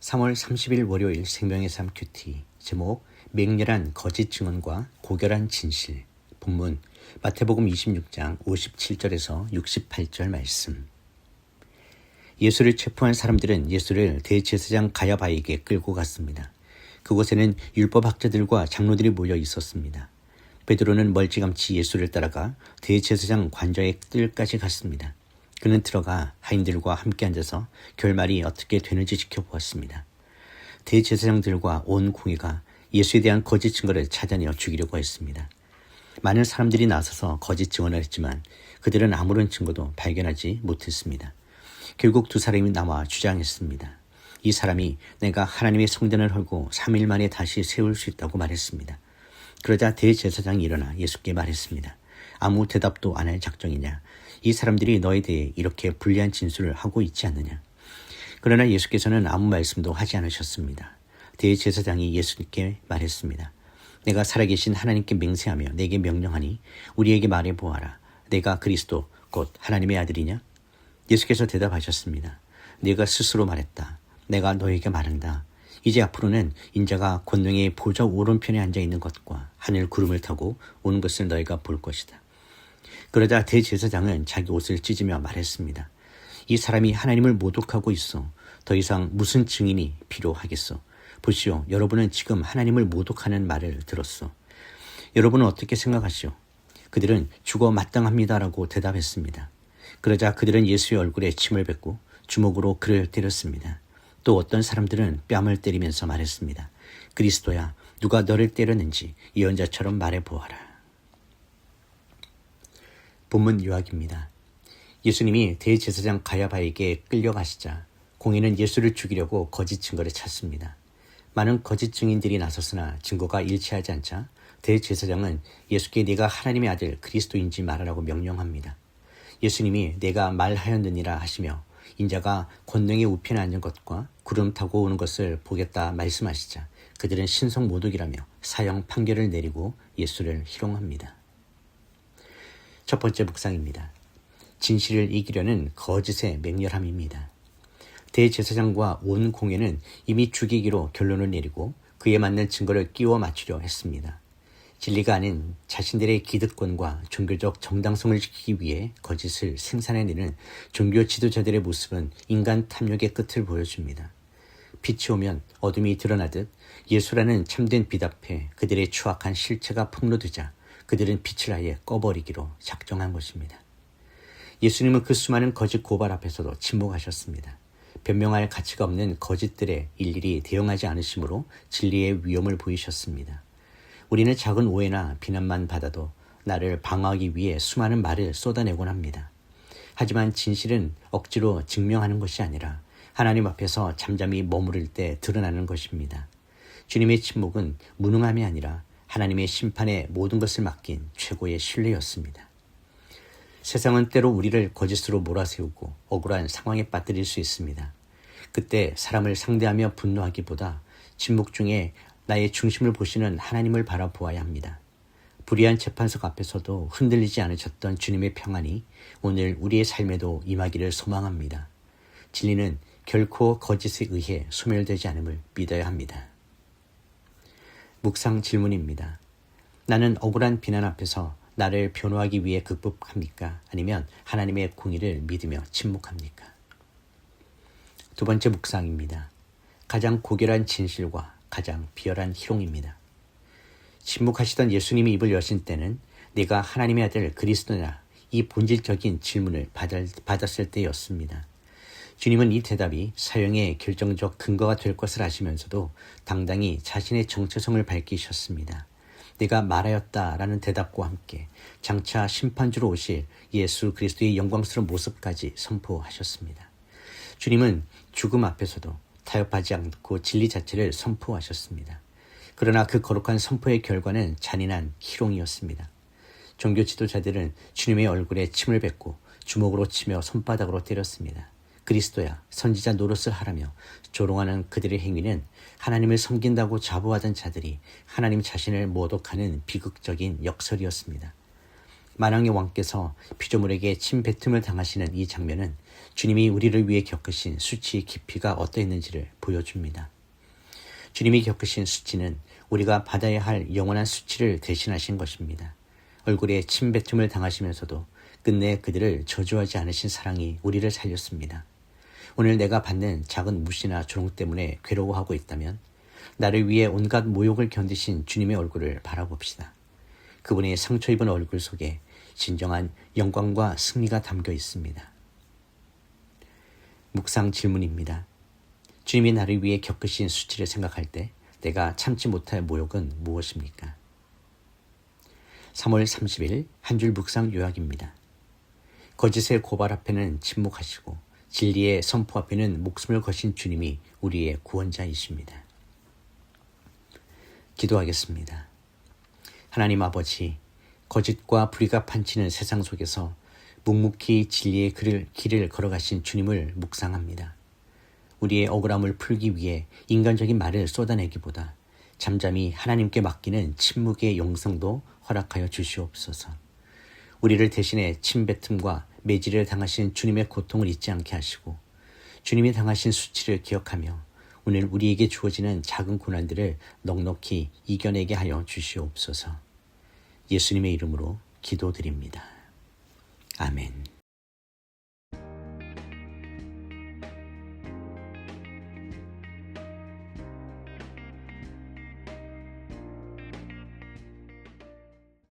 3월 30일 월요일 생명의 삶 큐티 제목 맹렬한 거짓 증언과 고결한 진실 본문 마태복음 26장 57절에서 68절 말씀. 예수를 체포한 사람들은 예수를 대제사장 가야바에게 끌고 갔습니다. 그곳에는 율법학자들과 장로들이 모여 있었습니다. 베드로는 멀찌감치 예수를 따라가 대제사장 관저의 뜰까지 갔습니다. 그는 들어가 하인들과 함께 앉아서 결말이 어떻게 되는지 지켜보았습니다. 대제사장들과 온 공회가 예수에 대한 거짓 증거를 찾아내어 죽이려고 했습니다. 많은 사람들이 나서서 거짓 증언을 했지만 그들은 아무런 증거도 발견하지 못했습니다. 결국 두 사람이 나와 주장했습니다. 이 사람이 내가 하나님의 성전을 헐고 3일 만에 다시 세울 수 있다고 말했습니다. 그러자 대제사장이 일어나 예수께 말했습니다. 아무 대답도 안 할 작정이냐? 이 사람들이 너에 대해 이렇게 불리한 진술을 하고 있지 않느냐? 그러나 예수께서는 아무 말씀도 하지 않으셨습니다. 대제사장이 예수께 말했습니다. 내가 살아계신 하나님께 맹세하며 내게 명령하니 우리에게 말해보아라. 내가 그리스도 곧 하나님의 아들이냐? 예수께서 대답하셨습니다. 네가 스스로 말했다. 내가 너에게 말한다. 이제 앞으로는 인자가 권능의 보좌 오른편에 앉아있는 것과 하늘 구름을 타고 오는 것을 너희가 볼 것이다. 그러자 대제사장은 자기 옷을 찢으며 말했습니다. 이 사람이 하나님을 모독하고 있어. 더 이상 무슨 증인이 필요하겠소. 보시오, 여러분은 지금 하나님을 모독하는 말을 들었소. 여러분은 어떻게 생각하시오? 그들은 죽어 마땅합니다라고 대답했습니다. 그러자 그들은 예수의 얼굴에 침을 뱉고 주먹으로 그를 때렸습니다. 또 어떤 사람들은 뺨을 때리면서 말했습니다. 그리스도야, 누가 너를 때렸는지 예언자처럼 말해보아라. 본문 요약입니다. 예수님이 대제사장 가야바에게 끌려가시자 공회는 예수를 죽이려고 거짓 증거를 찾습니다. 많은 거짓 증인들이 나섰으나 증거가 일치하지 않자 대제사장은 예수께 네가 하나님의 아들 그리스도인지 말하라고 명령합니다. 예수님이 내가 말하였느니라 하시며 인자가 권능의 우편에 앉은 것과 구름 타고 오는 것을 보겠다 말씀하시자 그들은 신성 모독이라며 사형 판결을 내리고 예수를 희롱합니다. 첫 번째 묵상입니다. 진실을 이기려는 거짓의 맹렬함입니다. 대제사장과 온 공회는 이미 죽이기로 결론을 내리고 그에 맞는 증거를 끼워 맞추려 했습니다. 진리가 아닌 자신들의 기득권과 종교적 정당성을 지키기 위해 거짓을 생산해내는 종교 지도자들의 모습은 인간 탐욕의 끝을 보여줍니다. 빛이 오면 어둠이 드러나듯 예수라는 참된 빛 앞에 그들의 추악한 실체가 폭로되자 그들은 빛을 아예 꺼버리기로 작정한 것입니다. 예수님은 그 수많은 거짓 고발 앞에서도 침묵하셨습니다. 변명할 가치가 없는 거짓들에 일일이 대응하지 않으심으로 진리의 위험을 보이셨습니다. 우리는 작은 오해나 비난만 받아도 나를 방어하기 위해 수많은 말을 쏟아내곤 합니다. 하지만 진실은 억지로 증명하는 것이 아니라 하나님 앞에서 잠잠히 머무를 때 드러나는 것입니다. 주님의 침묵은 무능함이 아니라 하나님의 심판에 모든 것을 맡긴 최고의 신뢰였습니다. 세상은 때로 우리를 거짓으로 몰아세우고 억울한 상황에 빠뜨릴 수 있습니다. 그때 사람을 상대하며 분노하기보다 침묵 중에 나의 중심을 보시는 하나님을 바라보아야 합니다. 불의한 재판석 앞에서도 흔들리지 않으셨던 주님의 평안이 오늘 우리의 삶에도 임하기를 소망합니다. 진리는 결코 거짓에 의해 소멸되지 않음을 믿어야 합니다. 묵상 질문입니다. 나는 억울한 비난 앞에서 나를 변호하기 위해 극복합니까? 아니면 하나님의 공의를 믿으며 침묵합니까? 두 번째 묵상입니다. 가장 고결한 진실과 가장 비열한 희롱입니다. 침묵하시던 예수님이 입을 여신 때는 네가 하나님의 아들 그리스도냐? 이 본질적인 질문을 받았을 때였습니다. 주님은 이 대답이 사형의 결정적 근거가 될 것을 아시면서도 당당히 자신의 정체성을 밝히셨습니다. 내가 말하였다라는 대답과 함께 장차 심판주로 오실 예수 그리스도의 영광스러운 모습까지 선포하셨습니다. 주님은 죽음 앞에서도 타협하지 않고 진리 자체를 선포하셨습니다. 그러나 그 거룩한 선포의 결과는 잔인한 희롱이었습니다. 종교 지도자들은 주님의 얼굴에 침을 뱉고 주먹으로 치며 손바닥으로 때렸습니다. 그리스도야, 선지자 노릇을 하라며 조롱하는 그들의 행위는 하나님을 섬긴다고 자부하던 자들이 하나님 자신을 모독하는 비극적인 역설이었습니다. 만왕의 왕께서 피조물에게 침 뱉음을 당하시는 이 장면은 주님이 우리를 위해 겪으신 수치의 깊이가 어떠했는지를 보여줍니다. 주님이 겪으신 수치는 우리가 받아야 할 영원한 수치를 대신하신 것입니다. 얼굴에 침뱉음을 당하시면서도 끝내 그들을 저주하지 않으신 사랑이 우리를 살렸습니다. 오늘 내가 받는 작은 무시나 조롱 때문에 괴로워하고 있다면 나를 위해 온갖 모욕을 견디신 주님의 얼굴을 바라봅시다. 그분의 상처 입은 얼굴 속에 진정한 영광과 승리가 담겨 있습니다. 묵상 질문입니다. 주님이 나를 위해 겪으신 수치를 생각할 때 내가 참지 못할 모욕은 무엇입니까? 3월 30일 한 줄 묵상 요약입니다. 거짓의 고발 앞에는 침묵하시고 진리의 선포 앞에는 목숨을 거신 주님이 우리의 구원자이십니다. 기도하겠습니다. 하나님 아버지, 거짓과 불의가 판치는 세상 속에서 묵묵히 진리의 길을 걸어가신 주님을 묵상합니다. 우리의 억울함을 풀기 위해 인간적인 말을 쏟아내기보다 잠잠히 하나님께 맡기는 침묵의 영성도 허락하여 주시옵소서. 우리를 대신해 침뱉음과 매질을 당하신 주님의 고통을 잊지 않게 하시고 주님이 당하신 수치를 기억하며 오늘 우리에게 주어지는 작은 고난들을 넉넉히 이겨내게 하여 주시옵소서. 예수님의 이름으로 기도드립니다. 아멘.